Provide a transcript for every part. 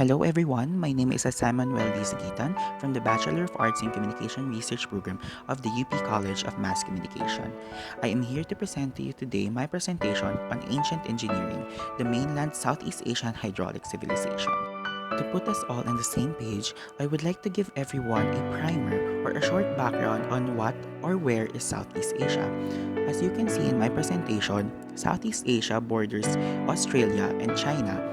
Hello everyone, my name is Emmanuel Suguitan from the Bachelor of Arts in Communication Research Program of the UP College of Mass Communication. I am here to present to you today my presentation on ancient engineering, the mainland Southeast Asian hydraulic civilization. To put us all on the same page, I would like to give everyone a primer or a short background on what or where is Southeast Asia. As you can see in my presentation, Southeast Asia borders Australia and China.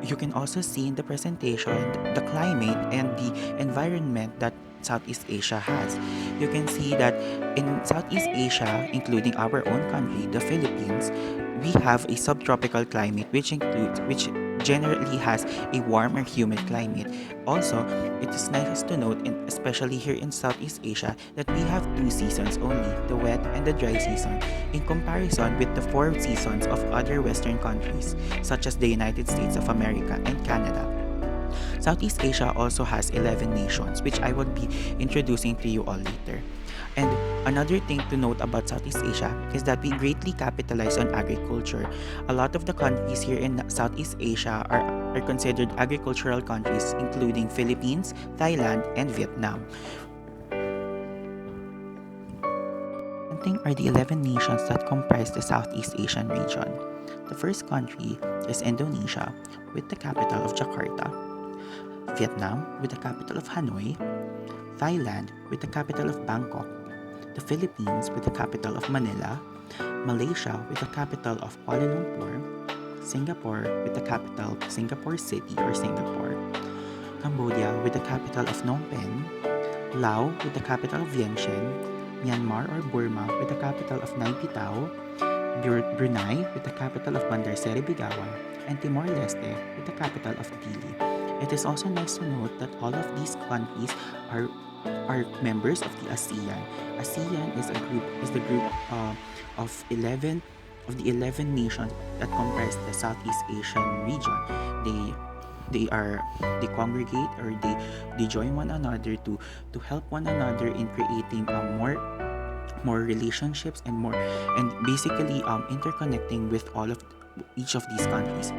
You can also see in the presentation the climate and the environment that Southeast Asia has. You can see that in Southeast Asia, including our own country, the Philippines, we have a subtropical climate which generally has a warm or humid climate. Also, it is nice to note, especially here in Southeast Asia, that we have two seasons only, the wet and the dry season, in comparison with the four seasons of other Western countries, such as the United States of America and Canada. Southeast Asia also has 11 nations, which I will be introducing to you all later. And another thing to note about Southeast Asia is that we greatly capitalize on agriculture. A lot of the countries here in Southeast Asia are considered agricultural countries, including Philippines, Thailand, and Vietnam. Are the 11 nations that comprise the Southeast Asian region. The first country is Indonesia, with the capital of Jakarta, Vietnam, with the capital of Hanoi, Thailand, with the capital of Bangkok, the Philippines, with the capital of Manila, Malaysia, with the capital of Kuala Lumpur, Singapore, with the capital Singapore City or Singapore, Cambodia, with the capital of Phnom Penh, Laos, with the capital of Vientiane, Myanmar or Burma, with the capital of Naypyidaw, Brunei, with the capital of Bandar Seri Begawan, and Timor-Leste, with the capital of Dili. It is also nice to note that all of these countries are members of the ASEAN. ASEAN is the group of 11 nations that comprise the Southeast Asian region. They congregate or they join one another to help one another in creating more relationships and basically interconnecting with each of these countries.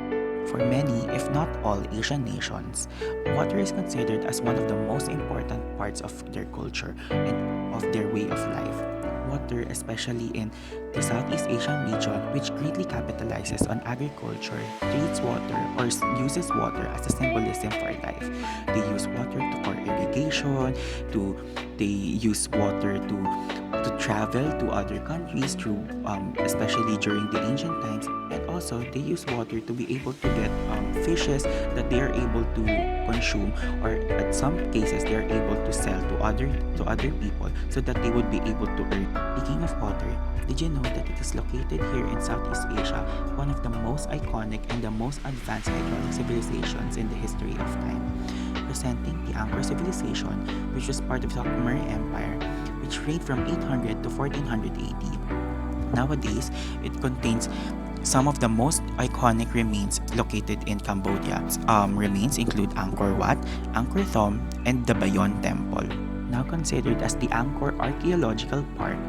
For many, if not all Asian nations, water is considered as one of the most important parts of their culture and of their way of life. Water, especially in the Southeast Asian region, which greatly capitalizes on agriculture, treats water or uses water as a symbolism for life. They use water for irrigation, they use water to travel to other countries through especially during the ancient times, and also they use water to be able to get fishes that they are able to consume, or at some cases they are able to sell to other people so that they would be able to earn. Speaking of water, did you know that it is located here in Southeast Asia, one of the most iconic and the most advanced hydraulic civilizations in the history of time, presenting the Angkor civilization, which was part of the Khmer Empire, which reigned from 800 to 1400 AD. Nowadays, it contains some of the most iconic remains located in Cambodia. Remains include Angkor Wat, Angkor Thom, and the Bayon Temple. Now considered as the Angkor Archaeological Park,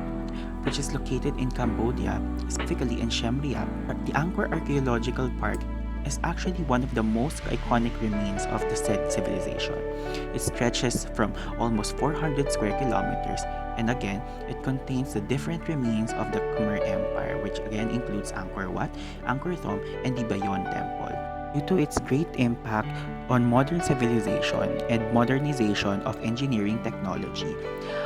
which is located in Cambodia, specifically in Siem Reap. The Angkor Archaeological Park is actually one of the most iconic remains of the said civilization. It stretches from almost 400 square kilometers, and again, it contains the different remains of the Khmer Empire, which again includes Angkor Wat, Angkor Thom, and the Bayon Temple. Due to its great impact on modern civilization and modernization of engineering technology,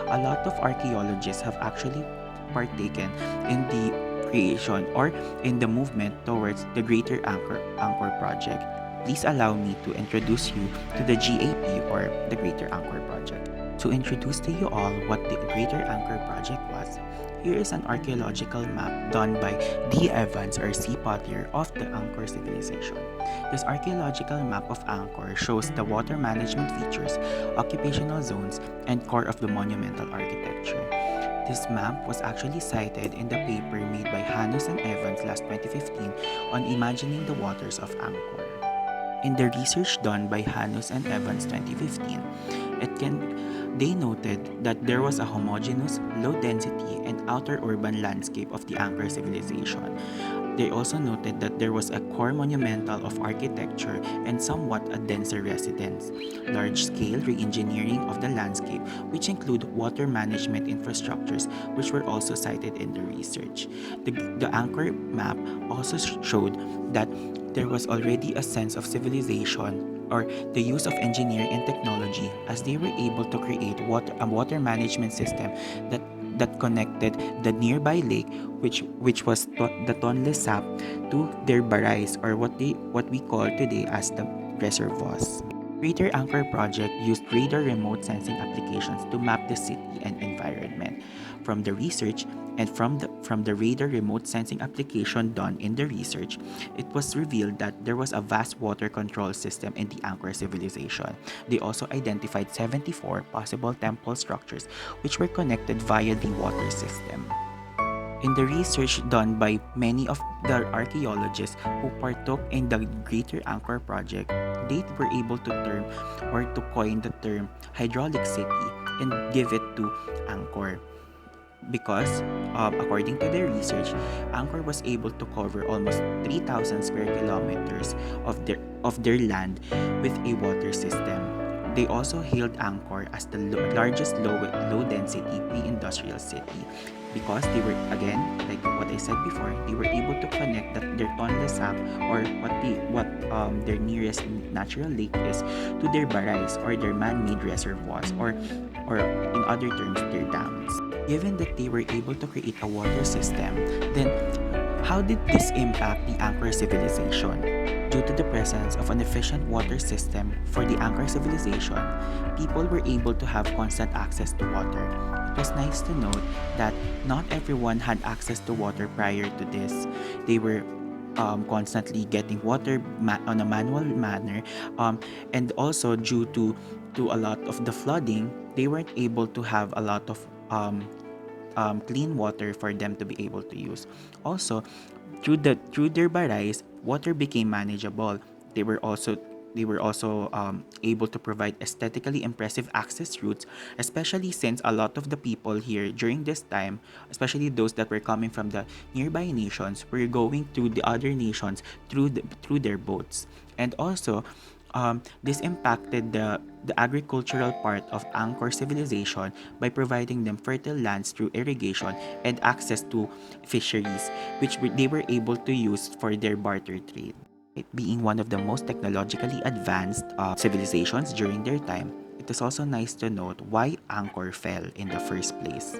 a lot of archaeologists have actually partaken in the creation or in the movement towards the Greater Angkor Project. Please allow me to introduce you to the GAP or the Greater Angkor Project. To introduce to you all what the Greater Angkor Project was, here is an archaeological map done by D. Evans or C. Potter of the Angkor civilization. This archaeological map of Angkor shows the water management features, occupational zones, and core of the monumental architecture. This map was actually cited in the paper made by Hanus and Evans last 2015 on imagining the waters of Angkor. In the research done by Hanus and Evans 2015, they noted that there was a homogeneous, low-density, and outer urban landscape of the Angkor civilization. They also noted that there was a core monumental of architecture and somewhat a denser residence, large-scale re-engineering of the landscape, which include water management infrastructures, which were also cited in the research. The Angkor map also showed that there was already a sense of civilization or the use of engineering and technology as they were able to create a water management system that connected the nearby lake, which was the Tonle Sap, to their barais, or what we call today as the reservoirs. Greater Angkor project used radar remote sensing applications to map the city and environment. From the research and from the radar remote sensing application done in the research, it was revealed that there was a vast water control system in the Angkor civilization. They also identified 74 possible temple structures which were connected via the water system. In the research done by many of the archaeologists who partook in the Greater Angkor project, they were able to term or to coin the term hydraulic city and give it to Angkor. Because, according to their research, Angkor was able to cover almost 3,000 square kilometers of their land with a water system. They also hailed Angkor as the largest low-density pre-industrial city because they were, again, like what I said before, they were able to connect their Tonle Sap, or what their nearest natural lake is, to their barais, or their man-made reservoirs, or in other terms, their dams. Given that they were able to create a water system, then how did this impact the Angkor civilization? Due to the presence of an efficient water system for the Angkor civilization, people were able to have constant access to water. It was nice to note that not everyone had access to water prior to this. They were constantly getting water on a manual manner, and also due to a lot of the flooding, they weren't able to have a lot of clean water for them to be able to use. Also, through their barais, water became manageable. They were also able to provide aesthetically impressive access routes, especially since a lot of the people here during this time, especially those that were coming from the nearby nations, were going to the other nations through their boats. And also, this impacted the agricultural part of Angkor civilization by providing them fertile lands through irrigation and access to fisheries, which they were able to use for their barter trade. Being one of the most technologically advanced civilizations during their time, it is also nice to note why Angkor fell in the first place.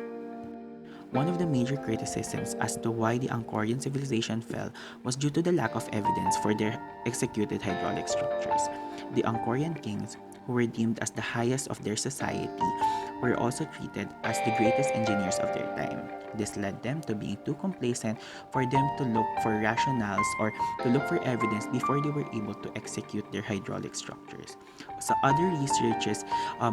One of the major criticisms as to why the Angkorian civilization fell was due to the lack of evidence for their executed hydraulic structures. The Angkorian kings, who were deemed as the highest of their society, were also treated as the greatest engineers of their time. This led them to being too complacent for them to look for rationales or to look for evidence before they were able to execute their hydraulic structures. So other researchers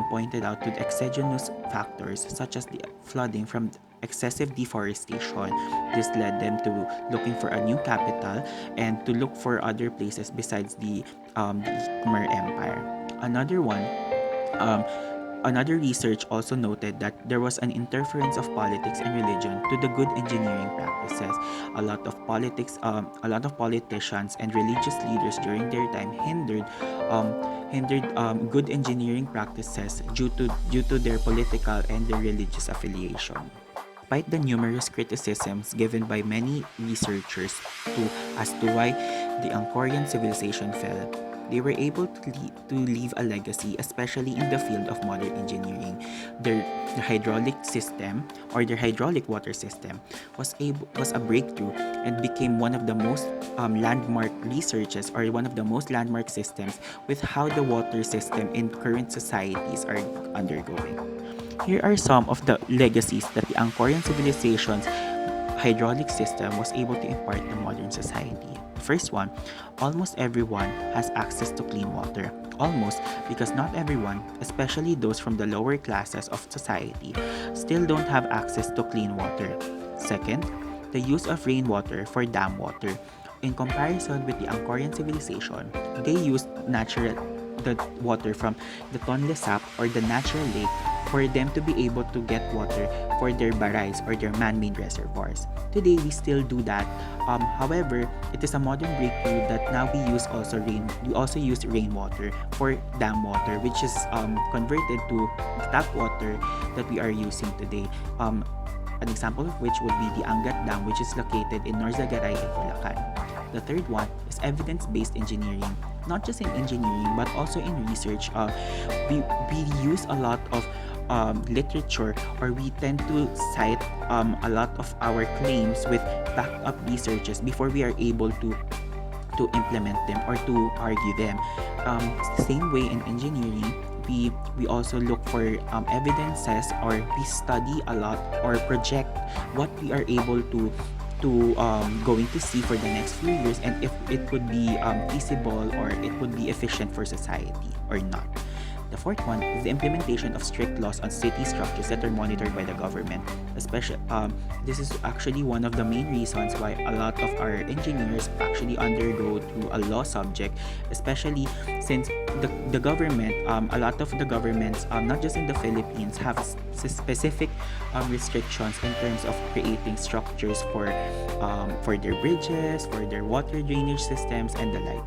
pointed out to the exogenous factors such as the flooding from excessive deforestation. This led them to looking for a new capital and to look for other places besides the Khmer Empire. Another research also noted that there was an interference of politics and religion to the good engineering practices. A lot of politicians and religious leaders during their time hindered good engineering practices due to their political and their religious affiliation. Despite the numerous criticisms given by many researchers as to why the Angkorian civilization fell, they were able to leave a legacy, especially in the field of modern engineering. Their hydraulic system, or their hydraulic water system, was a breakthrough and became one of the most landmark researches, or one of the most landmark systems with how the water system in current societies are undergoing. Here are some of the legacies that the Angkorian civilization's hydraulic system was able to impart to modern society. First one, almost everyone has access to clean water. Almost, because not everyone, especially those from the lower classes of society, still don't have access to clean water. Second, the use of rainwater for dam water. In comparison with the Angkorian civilization, they used the water from the Tonle Sap or the natural lake for them to be able to get water for their barais or their man-made reservoirs. Today, we still do that. However, it is a modern breakthrough that now we use also we also use rainwater for dam water, which is converted to the tap water that we are using today. An example of which would be the Angat Dam, which is located in Norzagaray in Bulacan. The third one is evidence-based engineering. Not just in engineering, but also in research. We use a lot of literature, or we tend to cite a lot of our claims with backed up researches before we are able to implement them or to argue them. Same way in engineering, we also look for evidences, or we study a lot or project what we are able to going to see for the next few years, and if it would be feasible or it would be efficient for society or not. The fourth one is the implementation of strict laws on city structures that are monitored by the government. Especially, this is actually one of the main reasons why a lot of our engineers actually undergo to a law subject, especially since the government, a lot of the governments, not just in the Philippines, have specific restrictions in terms of creating structures for their bridges, for their water drainage systems, and the like.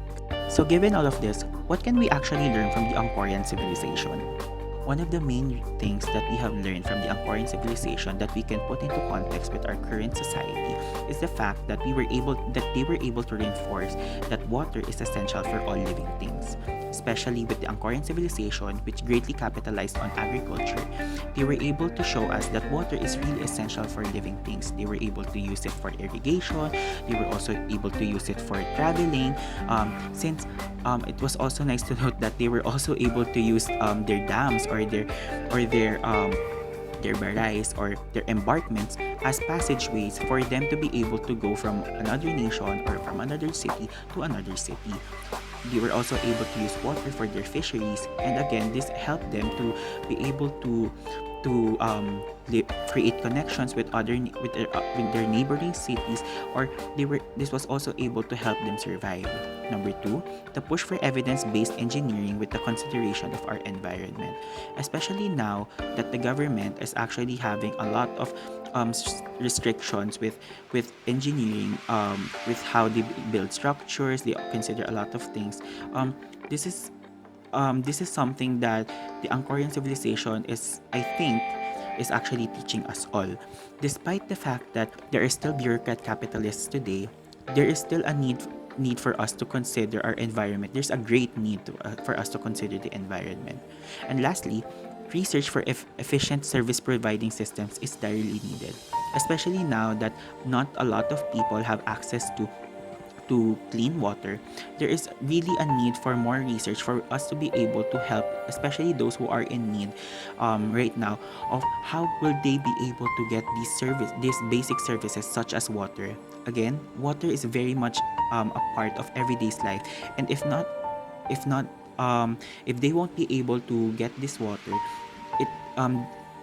So given all of this, what can we actually learn from the Angkorian civilization? One of the main things that we have learned from the Angkorian civilization that we can put into context with our current society is the fact that they were able to reinforce that water is essential for all living things. Especially with the Angkorian civilization, which greatly capitalized on agriculture, they were able to show us that water is really essential for living things. They were able to use it for irrigation. They were also able to use it for traveling. Since it was also nice to note that they were also able to use their dams or their barais or their embarkments as passageways for them to be able to go from another nation or from another city to another city. They were also able to use water for their fisheries, and again, this helped them to be able to create connections with their neighboring cities, or this was also able to help them survive. Number two, the push for evidence-based engineering with the consideration of our environment, especially now that the government is actually having a lot of restrictions with engineering, with how they build structures. They consider a lot of things. This is something that the Angkorian civilization is actually teaching us all. Despite the fact that there are still bureaucrat capitalists today, there is still a need for us to consider our environment. There's a great need for us to consider the environment. And lastly, research for efficient service providing systems is direly needed, especially now that not a lot of people have access to clean water. There is really a need for more research for us to be able to help, especially those who are in need right now, of how will they be able to get these basic services such as water. Again, water is very much a part of everyday's life, and if they won't be able to get this water, it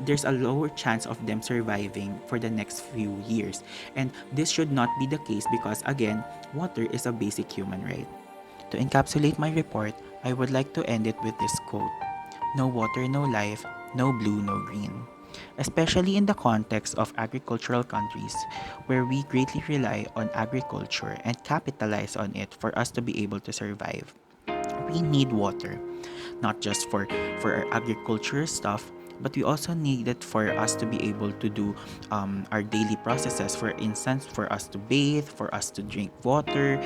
there's a lower chance of them surviving for the next few years. And this should not be the case because, again, water is a basic human right. To encapsulate my report, I would like to end it with this quote: "No water, no life, no blue, no green." Especially in the context of agricultural countries where we greatly rely on agriculture and capitalize on it for us to be able to survive. We need water, not just for our agriculture stuff, but we also need it for us to be able to do our daily processes. For instance, for us to bathe, for us to drink water.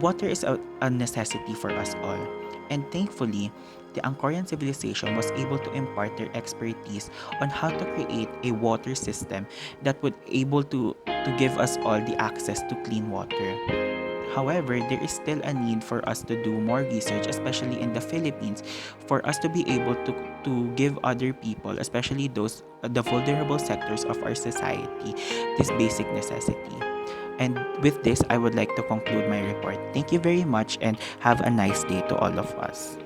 Water is a necessity for us all. And thankfully, the Angkorian civilization was able to impart their expertise on how to create a water system that would able to give us all the access to clean water. However, there is still a need for us to do more research, especially in the Philippines, for us to be able to give other people, especially the vulnerable sectors of our society, this basic necessity. And with this, I would like to conclude my report. Thank you very much and have a nice day to all of us.